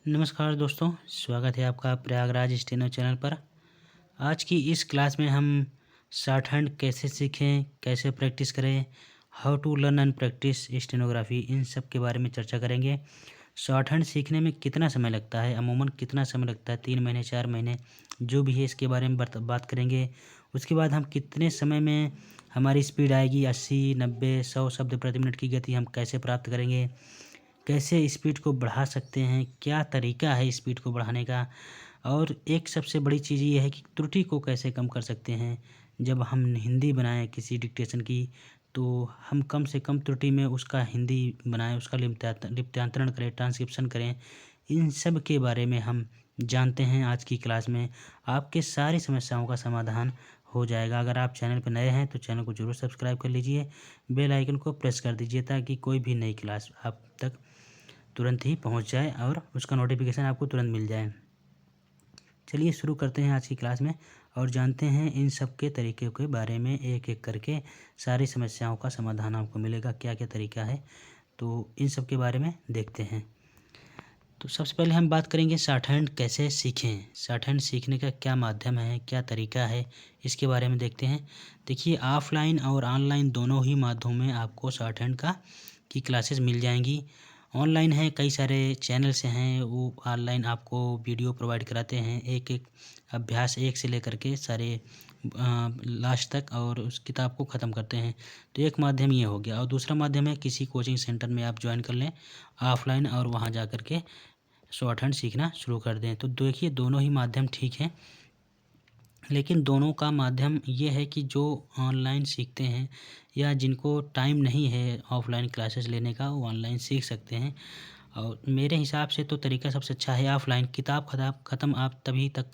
नमस्कार दोस्तों, स्वागत है आपका प्रयागराज स्टेनो चैनल पर। आज की इस क्लास में हम शॉर्ट हैंड कैसे सीखें, कैसे प्रैक्टिस करें, how to learn and practice stenography, इन सब के बारे में चर्चा करेंगे। शॉर्ट हैंड सीखने में कितना समय लगता है, अमूमन कितना समय लगता है, 3 महीने 4 महीने, जो भी है इसके बारे में बात करेंगे। उसके बाद हम कितने समय में हमारी स्पीड आएगी, 80, 90, 100 शब्द प्रति मिनट की गति हम कैसे प्राप्त करेंगे, कैसे स्पीड को बढ़ा सकते हैं, क्या तरीका है स्पीड को बढ़ाने का, और एक सबसे बड़ी चीज़ ये है कि त्रुटि को कैसे कम कर सकते हैं। जब हम हिंदी बनाएं किसी डिक्टेशन की, तो हम कम से कम त्रुटि में उसका हिंदी बनाएं, उसका लिप्यांतरण करें, ट्रांसक्रिप्शन करें। इन सब के बारे में हम जानते हैं आज की क्लास में। आपके सारी समस्याओं का समाधान हो जाएगा। अगर आप चैनल पर नए हैं तो चैनल को ज़रूर सब्सक्राइब कर लीजिए, बेल आइकन को प्रेस कर दीजिए ताकि कोई भी नई क्लास आप तक तुरंत ही पहुंच जाए और उसका नोटिफिकेशन आपको तुरंत मिल जाए। चलिए शुरू करते हैं आज की क्लास में और जानते हैं इन सब के तरीके के बारे में। एक एक करके सारी समस्याओं का समाधान आपको मिलेगा, क्या क्या तरीका है, तो इन सब के बारे में देखते हैं। तो सबसे पहले हम बात करेंगे शॉर्ट हैंड कैसे सीखें। शॉर्ट हैंड सीखने का क्या माध्यम है, क्या तरीका है, इसके बारे में देखते हैं। देखिए, ऑफलाइन और ऑनलाइन दोनों ही माध्यमों में आपको शॉर्ट हैंड की क्लासेस मिल जाएंगी। ऑनलाइन है, कई सारे चैनल्स हैं, वो ऑनलाइन आपको वीडियो प्रोवाइड कराते हैं, एक एक अभ्यास एक से लेकर के सारे लास्ट तक, और उस किताब को ख़त्म करते हैं। तो एक माध्यम ये हो गया, और दूसरा माध्यम है किसी कोचिंग सेंटर में आप ज्वाइन कर लें ऑफलाइन, और वहाँ जा कर के शॉर्ट हैंड सीखना शुरू कर दें। तो देखिए, दोनों ही माध्यम ठीक हैं, लेकिन दोनों का माध्यम ये है कि जो ऑनलाइन सीखते हैं या जिनको टाइम नहीं है ऑफ़लाइन क्लासेस लेने का, वो ऑनलाइन सीख सकते हैं। और मेरे हिसाब से तो तरीका सबसे अच्छा है ऑफ़लाइन। किताब ख़त्म आप तभी तक,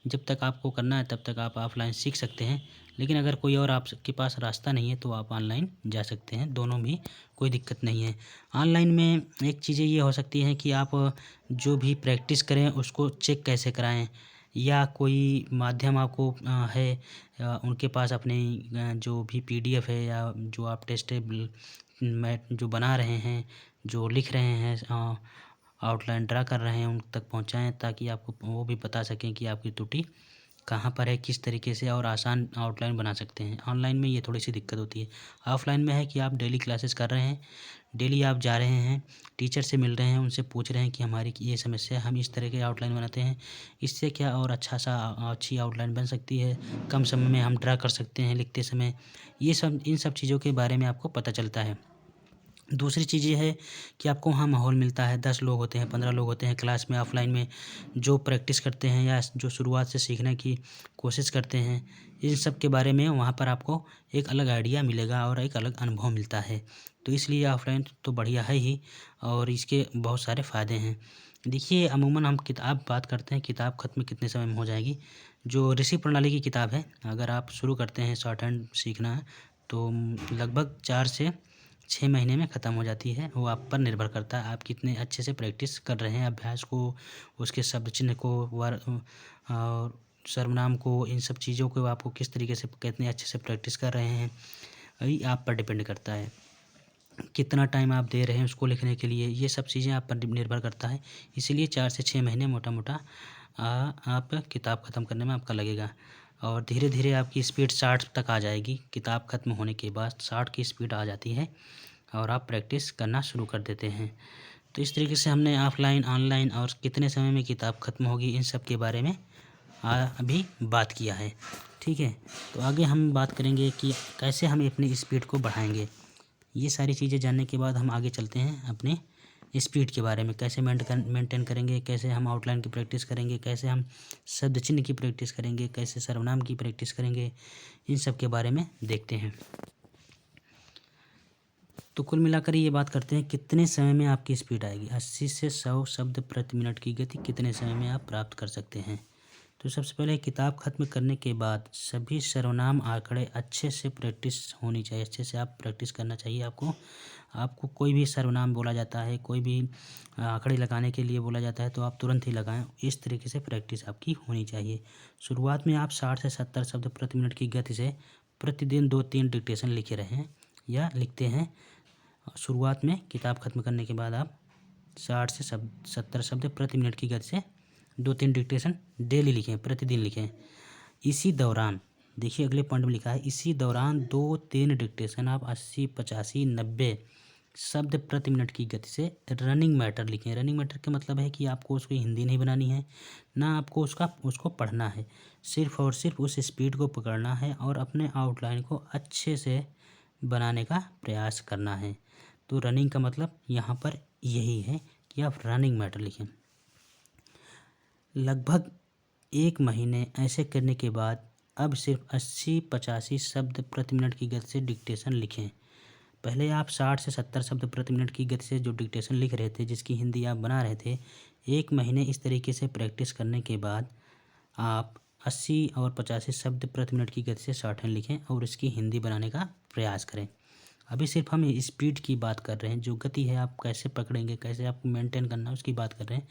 जब तक आपको करना है तब तक आप ऑफ़लाइन सीख सकते हैं, लेकिन अगर कोई और आपके पास रास्ता नहीं है तो आप ऑनलाइन जा सकते हैं। दोनों भी कोई दिक्कत नहीं है। ऑनलाइन में एक चीज़ें ये हो सकती हैं कि आप जो भी प्रैक्टिस करें उसको चेक कैसे कराएँ, या कोई माध्यम आपको है, उनके पास अपने जो भी पीडीएफ है, या जो आप टेस्टेबल मैट जो बना रहे हैं, जो लिख रहे हैं, आउटलाइन ड्रा कर रहे हैं, उन तक पहुंचाएं ताकि आपको वो भी बता सकें कि आपकी त्रुटि कहाँ पर है, किस तरीके से और आसान आउटलाइन बना सकते हैं। ऑनलाइन में ये थोड़ी सी दिक्कत होती है। ऑफलाइन में है कि आप डेली क्लासेस कर रहे हैं, डेली आप जा रहे हैं, टीचर से मिल रहे हैं, उनसे पूछ रहे हैं कि हमारी ये समस्या है, हम इस तरह के आउटलाइन बनाते हैं, इससे क्या और अच्छी आउटलाइन बन सकती है, कम समय में हम ड्रा कर सकते हैं लिखते समय। ये सब, इन सब चीज़ों के बारे में आपको पता चलता है। दूसरी चीज़ ये है कि आपको वहाँ माहौल मिलता है, 10 लोग होते हैं, 15 लोग होते हैं क्लास में ऑफ़लाइन में, जो प्रैक्टिस करते हैं या जो शुरुआत से सीखने की कोशिश करते हैं। इन सब के बारे में वहाँ पर आपको एक अलग आइडिया मिलेगा और एक अलग अनुभव मिलता है। तो इसलिए ऑफ़लाइन तो बढ़िया है ही, और इसके बहुत सारे फ़ायदे हैं। देखिए, अमूमन हम किताब बात करते हैं, किताब ख़त्म कितने समय में हो जाएगी। जो ऋषि प्रणाली की किताब है, अगर आप शुरू करते हैं शॉर्ट हैंड सीखना, तो लगभग 4 से 6 महीने में ख़त्म हो जाती है। वो आप पर निर्भर करता है, आप कितने अच्छे से प्रैक्टिस कर रहे हैं अभ्यास को, उसके शब्द चिन्ह को, और सर्वनाम को, इन सब चीज़ों को आपको किस तरीके से कितने अच्छे से प्रैक्टिस कर रहे हैं, वही आप पर डिपेंड करता है। कितना टाइम आप दे रहे हैं उसको लिखने के लिए, ये सब चीज़ें आप पर निर्भर करता है। इसीलिए 4 से 6 महीने मोटा मोटा आप किताब ख़त्म करने में आपका लगेगा, और धीरे धीरे आपकी स्पीड 60 तक आ जाएगी। किताब ख़त्म होने के बाद 60 की स्पीड आ जाती है और आप प्रैक्टिस करना शुरू कर देते हैं। तो इस तरीके से हमने ऑफ़लाइन, ऑनलाइन और कितने समय में किताब ख़त्म होगी, इन सब के बारे में अभी बात किया है। ठीक है, तो आगे हम बात करेंगे कि कैसे हम अपनी स्पीड को बढ़ाएंगे। ये सारी चीज़ें जानने के बाद हम आगे चलते हैं अपने स्पीड के बारे में, कैसे मेंटेन करेंगे, कैसे हम आउटलाइन की प्रैक्टिस करेंगे, कैसे हम शब्द चिन्ह की प्रैक्टिस करेंगे, कैसे सर्वनाम की प्रैक्टिस करेंगे, इन सब के बारे में देखते हैं। तो कुल मिलाकर ये बात करते हैं कितने समय में आपकी स्पीड आएगी। 80 से 100 शब्द प्रति मिनट की गति कितने समय में आप प्राप्त कर सकते हैं। तो सबसे पहले किताब ख़त्म करने के बाद सभी सर्वनाम आंकड़े अच्छे से प्रैक्टिस होनी चाहिए, अच्छे से आप प्रैक्टिस करना चाहिए आपको। आपको कोई भी सर्वनाम बोला जाता है, कोई भी आंकड़े लगाने के लिए बोला जाता है, तो आप तुरंत ही लगाएं। इस तरीके से प्रैक्टिस आपकी होनी चाहिए। शुरुआत में आप 60 से 70 शब्द प्रति मिनट की गति से प्रतिदिन 2-3 डिक्टेशन लिखे रहें या लिखते हैं। शुरुआत में किताब ख़त्म करने के बाद आप 60 से 70 शब्द प्रति मिनट की गति से 2-3 डिक्टेशन डेली लिखें, प्रतिदिन लिखें। इसी दौरान देखिए अगले पॉइंट में लिखा है, इसी दौरान 2-3 डिक्टेशन आप 80, 85, 90 शब्द प्रति मिनट की गति से रनिंग मैटर लिखें। रनिंग मैटर का मतलब है कि आपको उसकी हिंदी नहीं बनानी है, ना आपको उसको पढ़ना है, सिर्फ और सिर्फ उस स्पीड को पकड़ना है और अपने आउटलाइन को अच्छे से बनाने का प्रयास करना है। तो रनिंग का मतलब यहाँ पर यही है कि आप रनिंग मैटर लिखें। लगभग 1 महीने ऐसे करने के बाद अब सिर्फ 80-85 शब्द प्रति मिनट की गति से डिक्टेशन लिखें। पहले आप 60 से 70 शब्द प्रति मिनट की गति से जो डिक्टेशन लिख रहे थे, जिसकी हिंदी आप बना रहे थे, 1 महीने इस तरीके से प्रैक्टिस करने के बाद आप 80 और 85 शब्द प्रति मिनट की गति से शॉर्टहैंड लिखें और इसकी हिंदी बनाने का प्रयास करें। अभी सिर्फ हम स्पीड की बात कर रहे हैं, जो गति है आप कैसे पकड़ेंगे, कैसे आपको मेंटेन करना है, उसकी बात कर रहे हैं।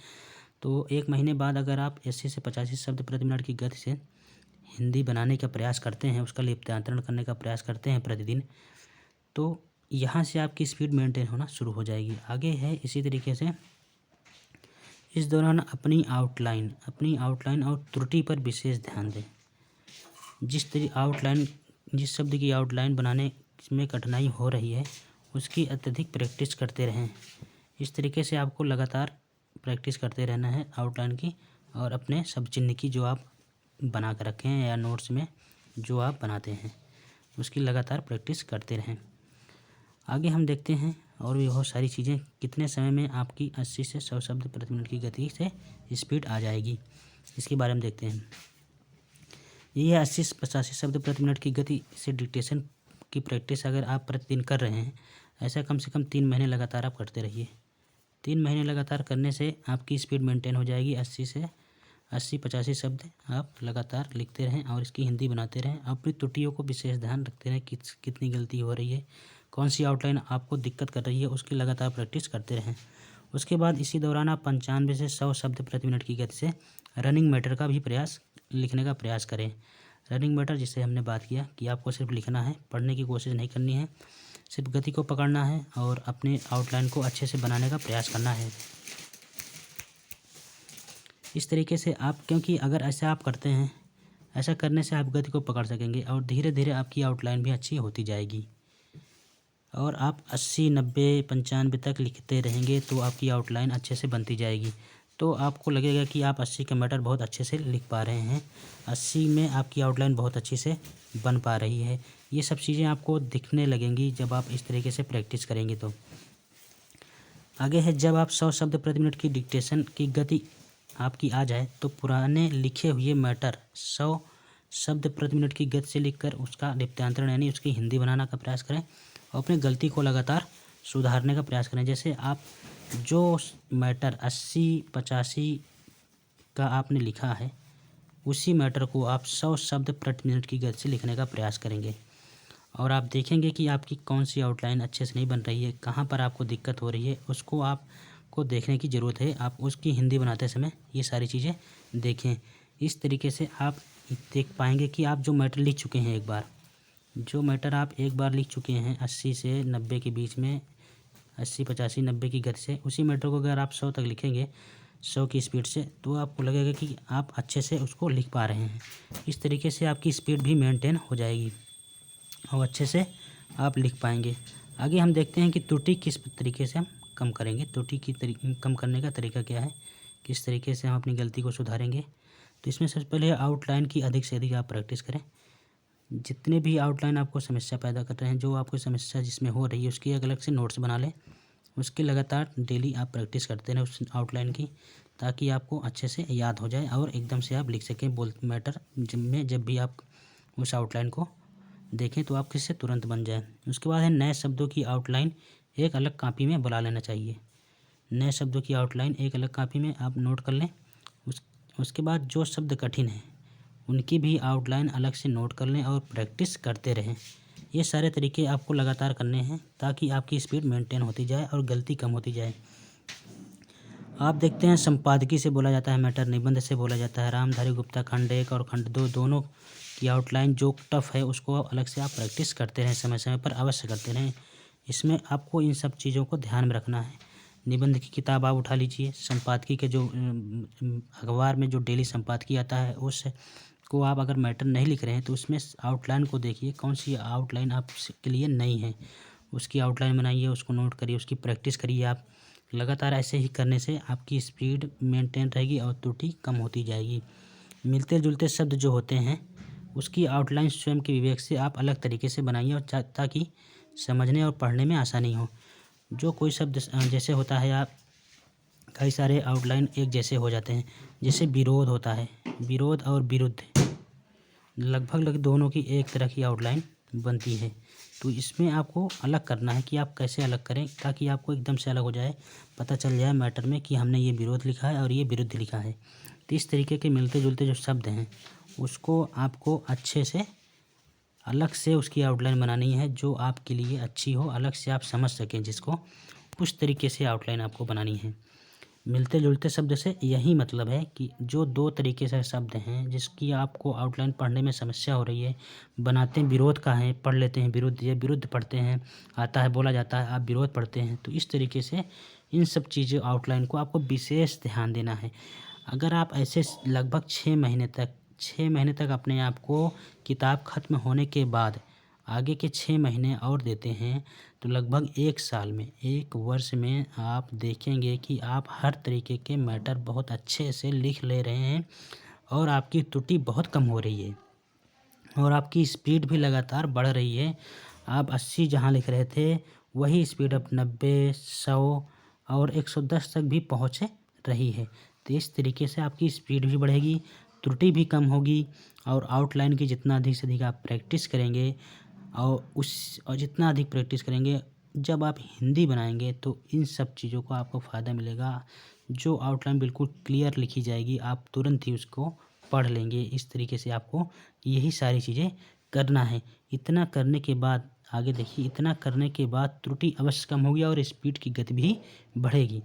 तो 1 महीने बाद अगर आप 80 से 85 शब्द प्रति मिनट की गति से हिंदी बनाने का प्रयास करते हैं, उसका लिप्यंतरण करने का प्रयास करते हैं प्रतिदिन, तो यहाँ से आपकी स्पीड मेंटेन होना शुरू हो जाएगी। आगे है इसी तरीके से इस दौरान अपनी आउटलाइन और त्रुटि पर विशेष ध्यान दें। जिस शब्द की आउटलाइन बनाने में कठिनाई हो रही है, उसकी अत्यधिक प्रैक्टिस करते रहें। इस तरीके से आपको लगातार प्रैक्टिस करते रहना है आउटलाइन की और अपने शब्द चिन्ह की, जो आप बना कर रखे हैं या नोट्स में जो आप बनाते हैं, उसकी लगातार प्रैक्टिस करते रहें। आगे हम देखते हैं और भी बहुत सारी चीज़ें, कितने समय में आपकी 80 से 100 शब्द प्रति मिनट की गति से स्पीड आ जाएगी, इसके बारे में देखते हैं। ये 80 से 85 शब्द प्रति मिनट की गति से डिक्टेशन की प्रैक्टिस अगर आप प्रतिदिन कर रहे हैं, ऐसा कम से कम 3 महीने लगातार आप करते रहिए। 3 महीने लगातार करने से आपकी स्पीड मेंटेन हो जाएगी। 80-85 शब्द आप लगातार लिखते रहें और इसकी हिंदी बनाते रहें। अपनी त्रुटियों को विशेष ध्यान रखते रहें, कितनी गलती हो रही है, कौन सी आउटलाइन आपको दिक्कत कर रही है, उसकी लगातार प्रैक्टिस करते रहें। उसके बाद इसी दौरान आप 95 से 100 शब्द प्रति मिनट की गति से रनिंग मैटर का भी लिखने का प्रयास करें। रनिंग मैटर जिससे हमने बात किया कि आपको सिर्फ लिखना है, पढ़ने की कोशिश नहीं करनी है, सिर्फ गति को पकड़ना है और अपने आउटलाइन को अच्छे से बनाने का प्रयास करना है। इस तरीके से क्योंकि अगर ऐसा आप करते हैं, ऐसा करने से आप गति को पकड़ सकेंगे और धीरे धीरे आपकी आउटलाइन भी अच्छी होती जाएगी और आप 80, 90, 95 तक लिखते रहेंगे तो आपकी आउटलाइन अच्छे से बनती जाएगी। तो आपको लगेगा कि आप 80 का मैटर बहुत अच्छे से लिख पा रहे हैं, 80 में आपकी आउटलाइन बहुत अच्छे से बन पा रही है। ये सब चीज़ें आपको दिखने लगेंगी जब आप इस तरीके से प्रैक्टिस करेंगे। तो आगे है, जब आप 100 शब्द प्रति मिनट की डिक्टेशन की गति आपकी आ जाए तो पुराने लिखे हुए मैटर 100 शब्द प्रति मिनट की गति से लिखकर उसका लिप्यंतरण यानी उसकी हिंदी बनाने का प्रयास करें और अपनी गलती को लगातार सुधारने का प्रयास करें। जैसे आप जो मैटर 80-85 का आपने लिखा है, उसी मैटर को आप 100 शब्द प्रति मिनट की गति से लिखने का प्रयास करेंगे और आप देखेंगे कि आपकी कौन सी आउटलाइन अच्छे से नहीं बन रही है, कहाँ पर आपको दिक्कत हो रही है, उसको आपको देखने की ज़रूरत है। आप उसकी हिंदी बनाते समय ये सारी चीज़ें देखें। इस तरीके से आप देख पाएंगे कि आप जो मैटर लिख चुके हैं, जो मैटर आप एक बार लिख चुके हैं 80 से 90 के बीच में, 80, 85, 90 की गति से, उसी मैटर को अगर आप 100 तक लिखेंगे 100 की स्पीड से, तो आपको लगेगा कि आप अच्छे से उसको लिख पा रहे हैं। इस तरीके से आपकी स्पीड भी मेंटेन हो जाएगी और अच्छे से आप लिख पाएंगे। आगे हम देखते हैं कि त्रुटि किस तरीके से हम कम करेंगे, कम करने का तरीका क्या है, किस तरीके से हम अपनी गलती को सुधारेंगे। तो इसमें सबसे पहले आउटलाइन की अधिक से अधिक आप प्रैक्टिस करें। जितने भी आउटलाइन आपको समस्या पैदा कर रहे हैं, जो आपको समस्या जिसमें हो रही है, उसकी अलग से नोट्स बना लें, उसकी लगातार डेली आप प्रैक्टिस करते रहें उस आउटलाइन की, ताकि आपको अच्छे से याद हो जाए और एकदम से आप लिख सकें मैटर में। जब भी आप उस आउटलाइन को देखें तो आप किससे तुरंत बन जाए। उसके बाद है, नए शब्दों की आउटलाइन एक अलग कॉपी में बुला लेना चाहिए। नए शब्दों की आउटलाइन एक अलग कॉपी में आप नोट कर लें। उसके बाद जो शब्द कठिन हैं उनकी भी आउटलाइन अलग से नोट कर लें और प्रैक्टिस करते रहें। ये सारे तरीके आपको लगातार करने हैं ताकि आपकी स्पीड मेंटेन होती जाए और गलती कम होती जाए। आप देखते हैं, संपादकी से बोला जाता है मैटर, निबंध से बोला जाता है। रामधारी गुप्ता खंड 1 और खंड 2 दोनों की आउटलाइन जो टफ है उसको अलग से आप प्रैक्टिस करते रहें, समय समय पर अवश्य करते रहें। इसमें आपको इन सब चीज़ों को ध्यान में रखना है। निबंध की किताब आप उठा लीजिए, संपादकीय के जो अखबार में जो डेली संपादकीय आता है उस को आप अगर मैटर नहीं लिख रहे हैं तो उसमें आउटलाइन को देखिए, कौन सी आउटलाइन आपके लिए नई है, उसकी आउटलाइन बनाइए, उसको नोट करिए, उसकी प्रैक्टिस करिए। आप लगातार ऐसे ही करने से आपकी स्पीड मेंटेन रहेगी और त्रुटि कम होती जाएगी। मिलते जुलते शब्द जो होते हैं उसकी आउटलाइन स्वयं के विवेक से आप अलग तरीके से बनाइए और ताकि समझने और पढ़ने में आसानी हो। जो कोई शब्द जैसे होता है, आप कई सारे आउटलाइन एक जैसे हो जाते हैं। जैसे विरोध होता है, विरोध और विरुद्ध लगभग दोनों की एक तरह की आउटलाइन बनती है। तो इसमें आपको अलग करना है कि आप कैसे अलग करें ताकि आपको एकदम से अलग हो जाए, पता चल जाए मैटर में कि हमने ये विरोध लिखा है और ये विरुद्ध लिखा है। तो इस तरीके के मिलते जुलते जो शब्द हैं उसको आपको अच्छे से अलग से उसकी आउटलाइन बनानी है जो आपके लिए अच्छी हो, अलग से आप समझ सकें जिसको, उस तरीके से आउटलाइन आपको बनानी है। मिलते जुलते शब्द से यही मतलब है कि जो दो तरीके से शब्द हैं जिसकी आपको आउटलाइन पढ़ने में समस्या हो रही है, बनाते हैं विरोध का है, पढ़ लेते हैं विरुद्ध, या विरुद्ध पढ़ते हैं, आता है बोला जाता है, आप विरोध पढ़ते हैं। तो इस तरीके से इन सब चीज़ों आउटलाइन को आपको विशेष ध्यान देना है। अगर आप ऐसे लगभग 6 महीने तक अपने आप को किताब ख़त्म होने के बाद आगे के 6 महीने और देते हैं तो लगभग 1 साल में, 1 वर्ष में आप देखेंगे कि आप हर तरीके के मैटर बहुत अच्छे से लिख ले रहे हैं और आपकी त्रुटि बहुत कम हो रही है और आपकी स्पीड भी लगातार बढ़ रही है। आप 80 जहाँ लिख रहे थे वही स्पीड अब 90, 100 और 110 तक भी पहुँच रही है। तो इस तरीके से आपकी स्पीड भी बढ़ेगी, त्रुटि भी कम होगी और आउटलाइन की जितना अधिक से अधिक आप प्रैक्टिस करेंगे और जितना अधिक प्रैक्टिस करेंगे, जब आप हिंदी बनाएंगे तो इन सब चीज़ों को आपको फ़ायदा मिलेगा। जो आउटलाइन बिल्कुल क्लियर लिखी जाएगी, आप तुरंत ही उसको पढ़ लेंगे। इस तरीके से आपको यही सारी चीज़ें करना है। इतना करने के बाद आगे देखिए, इतना करने के बाद त्रुटि अवश्य कम होगी और स्पीड की गति भी बढ़ेगी।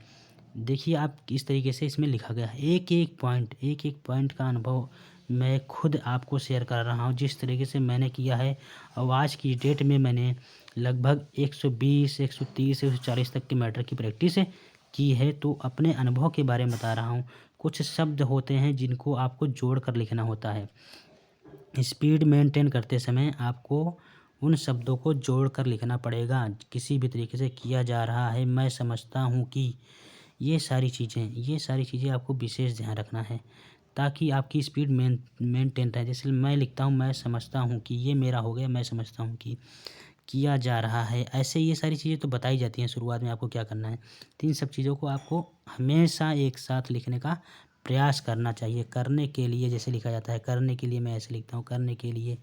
देखिए आप इस तरीके से इसमें लिखा गया है, एक एक पॉइंट का अनुभव मैं खुद आपको शेयर कर रहा हूँ जिस तरीके से मैंने किया है। और आज की डेट में मैंने लगभग 120, 130, 140 तक के मैटर की प्रैक्टिस की है। तो अपने अनुभव के बारे में बता रहा हूँ। कुछ शब्द होते हैं जिनको आपको जोड़ कर लिखना होता है। स्पीड मेंटेन करते समय आपको उन शब्दों को जोड़ कर लिखना पड़ेगा। किसी भी तरीके से किया जा रहा है, मैं समझता हूँ कि ये सारी चीज़ें आपको विशेष ध्यान रखना है ताकि आपकी स्पीड मेंटेन रहे। जैसे मैं लिखता हूँ, मैं समझता हूँ कि ये मेरा हो गया, मैं समझता हूँ कि किया जा रहा है। ऐसे ये सारी चीज़ें तो बताई जाती हैं शुरुआत में आपको क्या करना है। तो इन सब चीज़ों को आपको हमेशा एक साथ लिखने का प्रयास करना चाहिए। करने के लिए जैसे लिखा जाता है, करने के लिए मैं ऐसे लिखता हूँ, करने के लिए।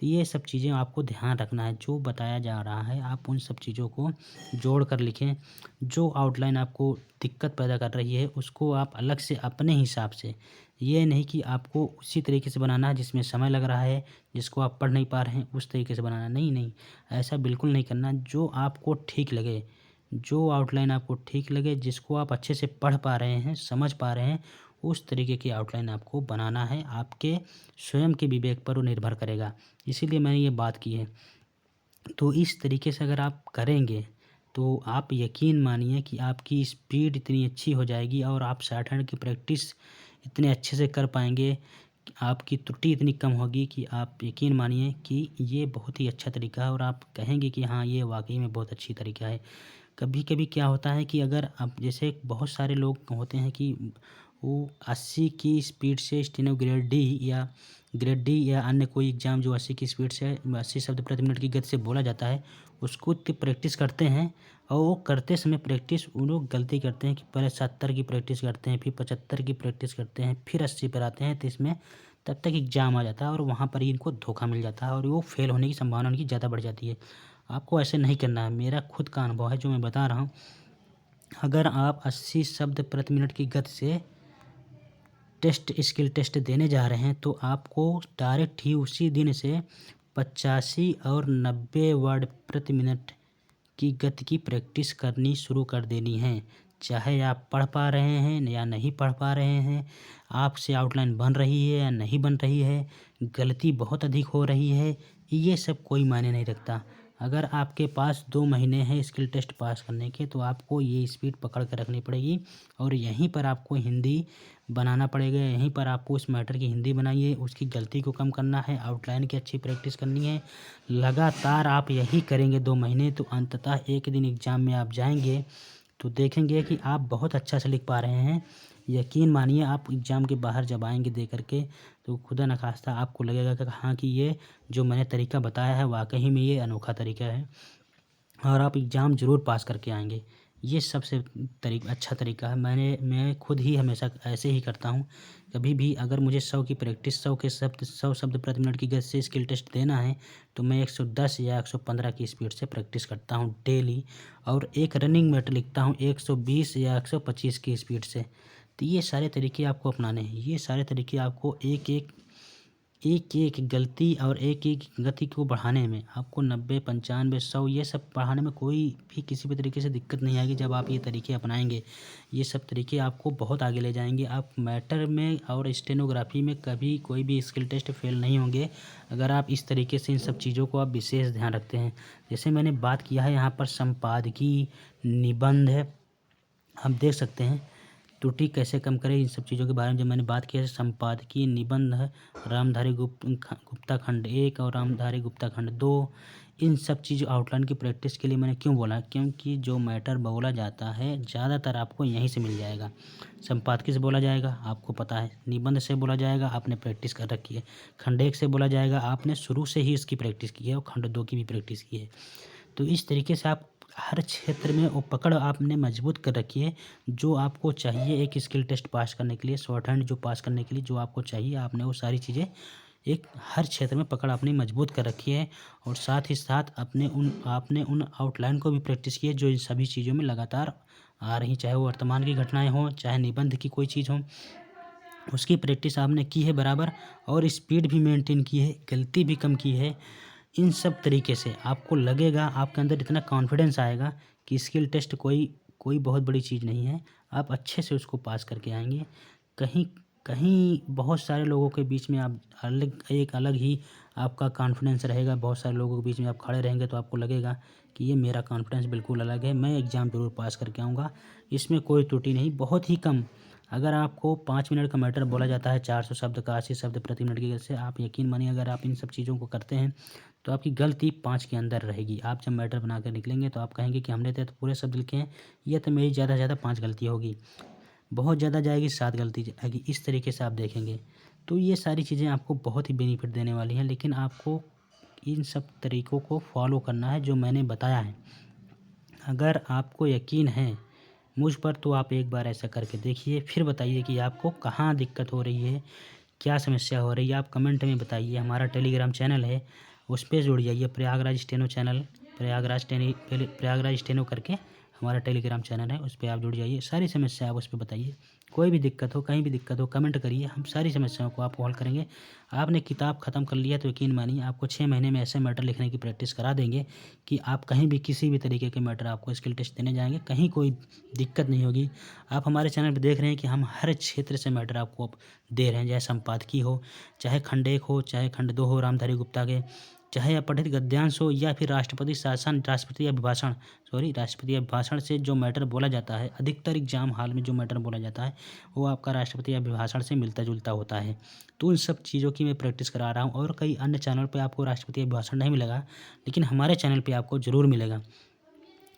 तो ये सब चीज़ें आपको ध्यान रखना है। जो बताया जा रहा है आप उन सब चीज़ों को जोड़ कर लिखें। जो आउटलाइन आपको दिक्कत पैदा कर रही है उसको आप अलग से अपने हिसाब से, ये नहीं कि आपको उसी तरीके से बनाना है जिसमें समय लग रहा है, जिसको आप पढ़ नहीं पा रहे हैं उस तरीके से बनाना, नहीं, ऐसा बिल्कुल नहीं करना। जो आपको ठीक लगे, जो आउटलाइन आपको ठीक लगे, जिसको आप अच्छे से पढ़ पा रहे हैं, समझ पा रहे हैं, उस तरीके की आउटलाइन आपको बनाना है। आपके स्वयं के विवेक पर वो निर्भर करेगा, इसीलिए मैंने ये बात की है। तो इस तरीके से अगर आप करेंगे तो आप यकीन मानिए कि आपकी स्पीड इतनी अच्छी हो जाएगी और आप शॉर्टहैंड की प्रैक्टिस इतने अच्छे से कर पाएंगे, आपकी त्रुटि इतनी कम होगी कि आप यकीन मानिए कि ये बहुत ही अच्छा तरीका है और आप कहेंगे कि हाँ, ये वाकई में बहुत अच्छी तरीका है। कभी कभी क्या होता है कि अगर आप जैसे बहुत सारे लोग होते हैं कि वो 80 की स्पीड से स्टेनो ग्रेड डी या अन्य कोई एग्ज़ाम जो 80 की स्पीड से 80 शब्द प्रति मिनट की गति से बोला जाता है उसको प्रैक्टिस करते हैं। और वो करते समय प्रैक्टिस वो लोग गलती करते हैं कि पहले 70 की प्रैक्टिस करते हैं, फिर 75 की प्रैक्टिस करते हैं, फिर 80 पर आते हैं। तो इसमें तब तक एग्ज़ाम आ जाता है और वहाँ पर ही इनको धोखा मिल जाता है और वो फेल होने की संभावना उनकी ज़्यादा बढ़ जाती है। आपको ऐसे नहीं करना है। मेरा खुद का अनुभव है जो मैं बता रहा हूँ। अगर आप 80 शब्द प्रति मिनट की गति से स्किल टेस्ट देने जा रहे हैं तो आपको डायरेक्ट ही उसी दिन से 85 और 90 वर्ड प्रति मिनट की गति की प्रैक्टिस करनी शुरू कर देनी है। चाहे आप पढ़ पा रहे हैं या नहीं पढ़ पा रहे हैं, आपसे आउटलाइन बन रही है या नहीं बन रही है, गलती बहुत अधिक हो रही है, ये सब कोई मायने नहीं रखता। अगर आपके पास 2 महीने हैं स्किल टेस्ट पास करने के तो आपको ये स्पीड पकड़ के रखनी पड़ेगी और यहीं पर आपको हिंदी बनाना पड़ेगा। यहीं पर आपको उस मैटर की हिंदी बनाइए, उसकी गलती को कम करना है, आउटलाइन की अच्छी प्रैक्टिस करनी है। लगातार आप यही करेंगे 2 महीने तो अंततः एक दिन एग्ज़ाम में आप जाएंगे तो देखेंगे कि आप बहुत अच्छा से लिख पा रहे हैं। यकीन मानिए आप एग्ज़ाम के बाहर जब आएंगे दे करके तो खुदा न खास्ता आपको लगेगा कि हाँ कि ये जो मैंने तरीका बताया है वाकई में ये अनोखा तरीका है और आप एग्ज़ाम ज़रूर पास करके आएंगे। ये सबसे अच्छा तरीका है। मैं खुद ही हमेशा ऐसे ही करता हूँ। कभी भी अगर मुझे 100 की प्रैक्टिस 100 शब्द प्रति मिनट की गति से स्किल टेस्ट देना है तो मैं 110 या 115 की स्पीड से प्रैक्टिस करता हूँ डेली और एक रनिंग मैटर लिखता हूँ 120 या 125 की स्पीड से। तो ये सारे तरीके आपको अपनाने हैं। ये सारे तरीके आपको एक गलती और एक गति को बढ़ाने में आपको 90, 95, 100 ये सब बढ़ाने में कोई भी किसी भी तरीके से दिक्कत नहीं आएगी। जब आप ये तरीके अपनाएंगे ये सब तरीके आपको बहुत आगे ले जाएंगे। आप मैटर में और स्टेनोग्राफी में कभी कोई भी स्किल टेस्ट फेल नहीं होंगे अगर आप इस तरीके से इन सब चीज़ों को आप विशेष ध्यान रखते हैं। जैसे मैंने बात किया है यहाँ पर संपादकीय, निबंध है, आप देख सकते हैं त्रुटि कैसे कम करें। इन सब चीज़ों के बारे में जब मैंने बात की है संपादकीय, निबंध है, रामधारी गुप्ता खंड 1 और रामधारी गुप्ता खंड 2, इन सब चीज़ों आउटलाइन की प्रैक्टिस के लिए मैंने क्यों बोला, क्योंकि जो मैटर बोला जाता है ज़्यादातर आपको यहीं से मिल जाएगा। संपादकीय से बोला जाएगा आपको पता है, निबंध से बोला जाएगा आपने प्रैक्टिस कर रखी है, खंड 1 से बोला जाएगा आपने शुरू से ही इसकी प्रैक्टिस की है और खंड 2 की भी प्रैक्टिस की है। तो इस तरीके से आप हर क्षेत्र में वो पकड़ आपने मजबूत कर रखी है जो आपको चाहिए एक स्किल टेस्ट पास करने के लिए, शॉर्ट हैंड जो पास करने के लिए जो आपको चाहिए आपने वो सारी चीज़ें एक हर क्षेत्र में पकड़ अपनी मजबूत कर रखी है। और साथ ही साथ आपने उन आउटलाइन को भी प्रैक्टिस की है जो इन सभी चीज़ों में लगातार आ रही, चाहे वो वर्तमान की घटनाएं हों, चाहे निबंध की कोई चीज़ हो, उसकी प्रैक्टिस आपने की है बराबर और स्पीड भी मेंटेन की है, गलती भी कम की है। इन सब तरीके से आपको लगेगा, आपके अंदर इतना कॉन्फिडेंस आएगा कि स्किल टेस्ट कोई बहुत बड़ी चीज़ नहीं है। आप अच्छे से उसको पास करके आएंगे। कहीं कहीं बहुत सारे लोगों के बीच में आप एक अलग ही आपका कॉन्फिडेंस रहेगा। बहुत सारे लोगों के बीच में आप खड़े रहेंगे तो आपको लगेगा कि ये मेरा कॉन्फिडेंस बिल्कुल अलग है, मैं एग्ज़ाम ज़रूर पास करके आऊँगा, इसमें कोई त्रुटि नहीं। बहुत ही कम, अगर आपको 5 मिनट का मैटर बोला जाता है 400 शब्द का, 80 शब्द प्रति मिनट की गति से, आप यकीन मानिए अगर आप इन सब चीज़ों को करते हैं तो आपकी गलती 5 के अंदर रहेगी। आप जब मैटर बना कर निकलेंगे तो आप कहेंगे कि हमने तो पूरे शब्द लिखे हैं, ये तो मेरी ज़्यादा से ज़्यादा 5 गलती होगी, बहुत ज़्यादा जाएगी 7 गलती जाएगी। इस तरीके से आप देखेंगे तो ये सारी चीज़ें आपको बहुत ही बेनिफिट देने वाली हैं। लेकिन आपको इन सब तरीकों को फॉलो करना है जो मैंने बताया है। अगर आपको यकीन है मुझ पर तो आप एक बार ऐसा करके देखिए, फिर बताइए कि आपको कहाँ दिक्कत हो रही है, क्या समस्या हो रही है। आप कमेंट में बताइए। हमारा टेलीग्राम चैनल है, उस पर जुड़ जाइए, Prayagraj steno channel, Prayagraj steno करके हमारा टेलीग्राम चैनल है, उस पर आप जुड़ जाइए। सारी समस्या आप उस पर बताइए, कोई भी दिक्कत हो, कहीं भी दिक्कत हो कमेंट करिए, हम सारी समस्याओं को आपको हल करेंगे। आपने किताब ख़त्म कर लिया तो यकीन मानिए आपको 6 महीने में ऐसे मैटर लिखने की प्रैक्टिस करा देंगे कि आप कहीं भी किसी भी तरीके के मैटर आपको स्किल टेस्ट देने जाएंगे कहीं कोई दिक्कत नहीं होगी। आप हमारे चैनल पर देख रहे हैं कि हम हर क्षेत्र से मैटर आपको दे रहे हैं, चाहे संपादकीय हो, चाहे खंड 1 हो, चाहे खंड 2 हो रामधारी गुप्ता के, चाहे अपठित गद्यांश हो या फिर राष्ट्रपति शासन, राष्ट्रपति अभिभाषण से जो मैटर बोला जाता है, अधिकतर एग्जाम हाल में जो मैटर बोला जाता है वो आपका राष्ट्रपति अभिभाषण से मिलता जुलता होता है। तो उन सब चीज़ों की मैं प्रैक्टिस करा रहा हूँ और कई अन्य चैनल पे आपको राष्ट्रपति अभिभाषण नहीं मिलेगा, लेकिन हमारे चैनल पे आपको ज़रूर मिलेगा।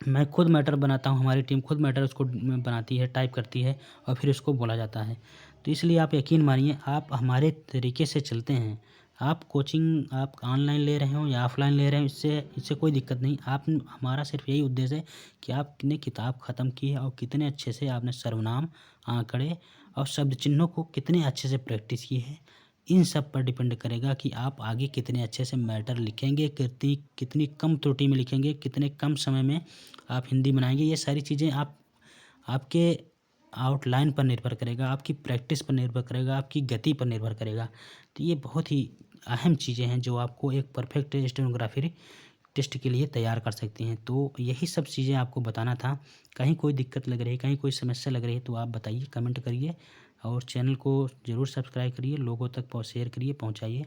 मैं खुद मैटर बनाता हूँ, हमारी टीम खुद मैटर उसको बनाती है, टाइप करती है और फिर उसको बोला जाता है। तो इसलिए आप यकीन मानिए आप हमारे तरीके से चलते हैं। आप कोचिंग आप ऑनलाइन ले रहे हो या ऑफलाइन ले रहे हो, इससे कोई दिक्कत नहीं। आप हमारा सिर्फ यही उद्देश्य है कि आपने किताब ख़त्म की है और कितने अच्छे से आपने सर्वनाम, आंकड़े और शब्द चिन्हों को कितने अच्छे से प्रैक्टिस की है। इन सब पर डिपेंड करेगा कि आप आगे कितने अच्छे से मैटर लिखेंगे, कितनी कम त्रुटि में लिखेंगे, कितने कम समय में आप हिंदी बनाएंगे। ये सारी चीज़ें आपके आउटलाइन पर निर्भर करेगा, आपकी प्रैक्टिस पर निर्भर करेगा, आपकी गति पर निर्भर करेगा। तो ये बहुत ही अहम चीज़ें हैं जो आपको एक परफेक्ट स्टेनोग्राफी टेस्ट के लिए तैयार कर सकती हैं। तो यही सब चीज़ें आपको बताना था। कहीं कोई दिक्कत लग रही है, कहीं कोई समस्या लग रही है तो आप बताइए, कमेंट करिए और चैनल को ज़रूर सब्सक्राइब करिए, लोगों तक शेयर करिए, पहुँचाइए।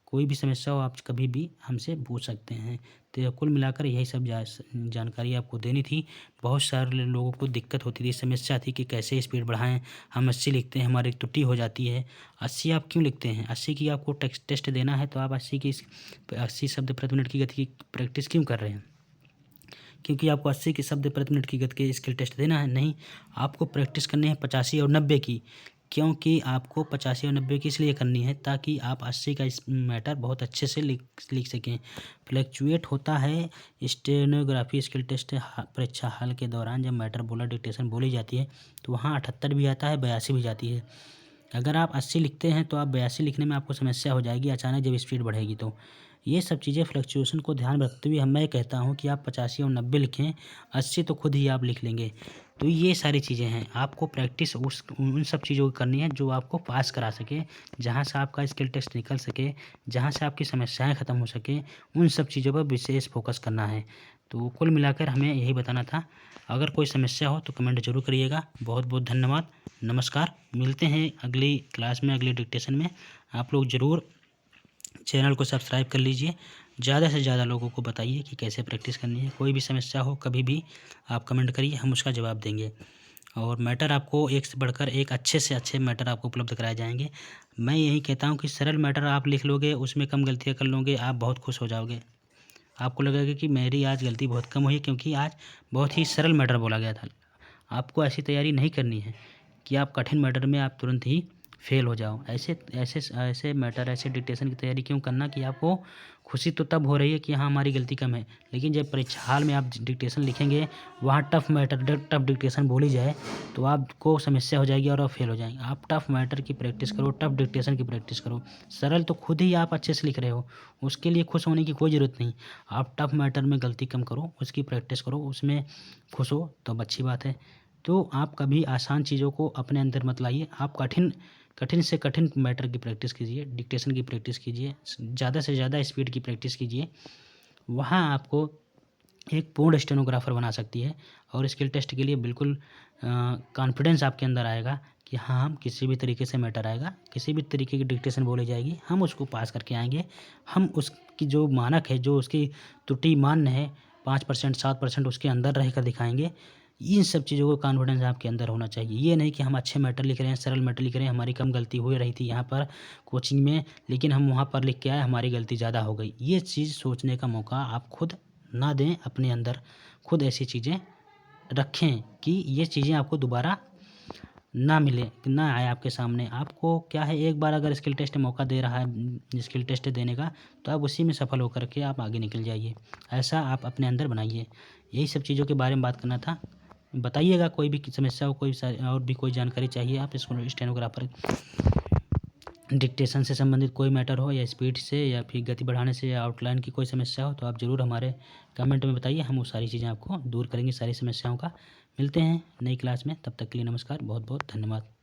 कोई भी समस्या हो आप कभी भी हमसे पूछ सकते हैं। तो कुल मिलाकर यही सब जानकारी आपको देनी थी। बहुत सारे लोगों को दिक्कत होती थी, समस्या थी कि कैसे स्पीड बढ़ाएँ। हम 80 लिखते हैं, हमारी त्रुटि हो जाती है। 80 आप क्यों लिखते हैं? 80 की आपको टेस्ट देना है तो आप 80 शब्द प्रति मिनट की गति की प्रैक्टिस क्यों कर रहे हैं? क्योंकि आपको 80 के शब्द प्रति मिनट की गति के स्किल टेस्ट देना है? नहीं, आपको प्रैक्टिस करनी है 85 और 90 की। क्योंकि आपको 85 और 90 की इसलिए करनी है ताकि आप 80 का इस मैटर बहुत अच्छे से लिख सकें। फ्लक्चुएट होता है स्टेनोग्राफी स्किल टेस्ट परीक्षा हाल के दौरान जब मैटर बोला डिक्टेशन बोली जाती है तो वहाँ 78 भी आता है, 82 भी जाती है। अगर आप 80 लिखते हैं तो आप 82 लिखने में आपको समस्या हो जाएगी अचानक जब स्पीड बढ़ेगी तो। ये सब चीज़ें फ्लक्चुएशन को ध्यान रखते हुए मैं कहता हूँ कि आप 85 और 90 लिखें, 80 तो खुद ही आप लिख लेंगे। तो ये सारी चीज़ें हैं, आपको प्रैक्टिस उन सब चीज़ों की करनी है जो आपको पास करा सके, जहाँ से आपका स्किल टेस्ट निकल सके, जहाँ से आपकी समस्याएँ ख़त्म हो सकें, उन सब चीज़ों पर विशेष फोकस करना है। तो कुल मिलाकर हमें यही बताना था। अगर कोई समस्या हो तो कमेंट ज़रूर करिएगा। बहुत बहुत धन्यवाद, नमस्कार। मिलते हैं अगली क्लास में, अगले डिक्टेशन में। आप लोग ज़रूर चैनल को सब्सक्राइब कर लीजिए, ज़्यादा से ज़्यादा लोगों को बताइए कि कैसे प्रैक्टिस करनी है। कोई भी समस्या हो कभी भी आप कमेंट करिए, हम उसका जवाब देंगे। और मैटर आपको एक से बढ़कर एक अच्छे से अच्छे मैटर आपको उपलब्ध कराए जाएंगे। मैं यही कहता हूँ कि सरल मैटर आप लिख लोगे, उसमें कम गलतियाँ कर लोगे, आप बहुत खुश हो जाओगे। आपको लगेगा कि मेरी आज गलती बहुत कम हुई क्योंकि आज बहुत ही सरल मैटर बोला गया था। आपको ऐसी तैयारी नहीं करनी है कि आप कठिन मैटर में आप तुरंत ही फेल हो जाओ। ऐसे मैटर, ऐसे डिक्टेशन की तैयारी क्यों करना कि आपको खुशी तो तब हो रही है कि हाँ हमारी गलती कम है, लेकिन जब परीक्षा हाल में आप डिक्टेशन लिखेंगे, वहाँ टफ मैटर टफ डिक्टेशन बोली जाए तो आपको समस्या हो जाएगी और आप फेल हो जाएंगे। आप टफ मैटर की प्रैक्टिस करो, टफ डिक्टेशन की प्रैक्टिस करो। सरल तो खुद ही आप अच्छे से लिख रहे हो, उसके लिए खुश होने की कोई ज़रूरत नहीं। आप टफ मैटर में गलती कम करो, उसकी प्रैक्टिस करो, उसमें खुश हो तो अच्छी बात है। तो आप कभी आसान चीज़ों को अपने अंदर मत लाइए। आप कठिन से कठिन मैटर की प्रैक्टिस कीजिए, डिक्टेशन की प्रैक्टिस कीजिए, ज़्यादा से ज़्यादा स्पीड की प्रैक्टिस कीजिए। वहाँ आपको एक पूर्ण स्टेनोग्राफर बना सकती है। और स्किल टेस्ट के लिए बिल्कुल कॉन्फिडेंस आपके अंदर आएगा कि हाँ हम किसी भी तरीके से मैटर आएगा, किसी भी तरीके की डिक्टेशन बोली जाएगी, हम उसको पास करके आएंगे। हम उसकी जो मानक है, जो उसकी त्रुटि मान्य है 5% 7% उसके अंदर रह कर दिखाएंगे। इन सब चीज़ों को कॉन्फिडेंस आपके अंदर होना चाहिए। ये नहीं कि हम अच्छे मैटर लिख रहे हैं, सरल मैटर लिख रहे हैं, हमारी कम गलती हो रही थी यहाँ पर कोचिंग में, लेकिन हम वहाँ पर लिख के आए हमारी गलती ज़्यादा हो गई। ये चीज़ सोचने का मौका आप खुद ना दें अपने अंदर। खुद ऐसी चीज़ें रखें कि ये चीज़ें आपको दोबारा ना मिले, ना आए आपके सामने। आपको क्या है, एक बार अगर स्किल टेस्ट मौका दे रहा है स्किल टेस्ट देने का, तो आप उसी में सफल होकर के आप आगे निकल जाइए। ऐसा आप अपने अंदर बनाइए। यही सब चीज़ों के बारे में बात करना था। बताइएगा कोई भी समस्या हो, और भी कोई जानकारी चाहिए आप इसको स्टेनोग्राफर डिक्टेशन से संबंधित कोई मैटर हो, या स्पीड से, या फिर गति बढ़ाने से, या आउटलाइन की कोई समस्या हो, तो आप ज़रूर हमारे कमेंट में बताइए। हम वो सारी चीज़ें आपको दूर करेंगे, सारी समस्याओं का। मिलते हैं नई क्लास में, तब तक के लिए नमस्कार, बहुत बहुत धन्यवाद।